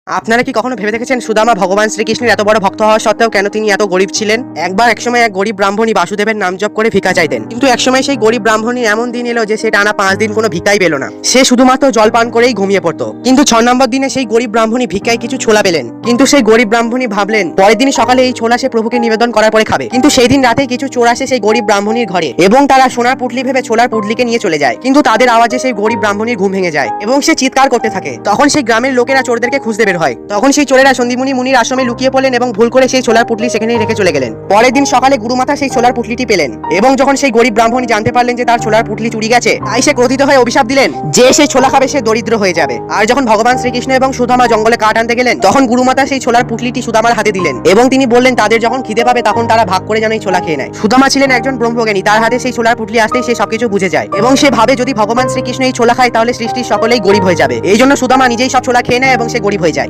আপনারা কি কখনো ভেবে দেখেছেন সুদামা ভগবান শ্রীকৃষ্ণের এত বড় ভক্ত হওয়া সত্ত্বেও কেন তিনি এত গরিব ছিলেন? একসময় এক গরিব ব্রাহ্মণী বাসুদেবের নাম জপ করে ভিক্ষা চাইতেন, কিন্তু একসময় সেই গরিব ব্রাহ্মণী এমন দিন এলো যে সে টানা 5 দিন কোনো ভিক্ষাই পেল না। সে শুধুমাত্র জল পান করেই ঘুমিয়ে পড়তো। কিন্তু 6 নম্বর দিনে সেই গরিব ব্রাহ্মণী ভিক্ষায় কিছু ছোলা পেলেন, কিন্তু সেই গরিব ব্রাহ্মণী ভাবলেন পরের দিন সকালে এই ছোলা সে প্রভুকে নিবেদন করার পরে খাবে। কিন্তু সেই দিন রাতে কিছু চোর আসে সেই গরিব ব্রাহ্মণীর ঘরে এবং তারা সোনার পুটলি ভেবে ছোলার পুটলিকে নিয়ে চলে যায়। কিন্তু তাদের আওয়াজে সেই গরিব ব্রাহ্মণীর ঘুম ভেঙে যায় এবং সে চিৎকার করতে থাকে। তখন সেই গ্রামের লোকেরা চোরদেরকে খুঁজতে বের হয়। তখন সেই চোরেরা সন্দীমুনি মুনির আশ্রমে লুকিয়ে পড়লেন এবং ভুল করে সেই ছোলার পুটলি সেখানেই রেখে চলে গেলেন। পরের দিন সকালে গুরুমাতা সেই ছোলার পুটলিটি পেলেন এবং যখন সেই গরিব ব্রাহ্মণী জানতে পারলেন যে তার ছোলার পুটলি চুরি গেছে, তাই সে ক্রোধিত হয়ে অভিশাপ দিলেন যে সেই ছোলা খাবে সে দরিদ্র হয়ে যাবে। আর যখন ভগবান শ্রীকৃষ্ণ এবং সুদামা জঙ্গলে কাঠ আনতে গেলেন, তখন গুরুমাতা সেই ছোলার পুটলিটি সুদামার হাতে দিলেন এবং তিনি বললেন তাদের যখন খিদে পাবে তখন তারা ভাগ করে যেন এই ছোলা খেয়ে নেয়। সুদামা ছিলেন একজন ব্রহ্মজ্ঞানী, তার হাতে সেই ছোলার পুটলি আসতেই সে সবকিছু বুঝে যায় এবং সে ভাবে যদি ভগবান শ্রীকৃষ্ণ এই ছোলা খায় তাহলে সৃষ্টির সকলেই গরিব হয়ে যাবে। এই জন্য সুদামা নিজেই সব ছোলা খেয়ে নেয় এবং সে গরিব হয়ে যায়।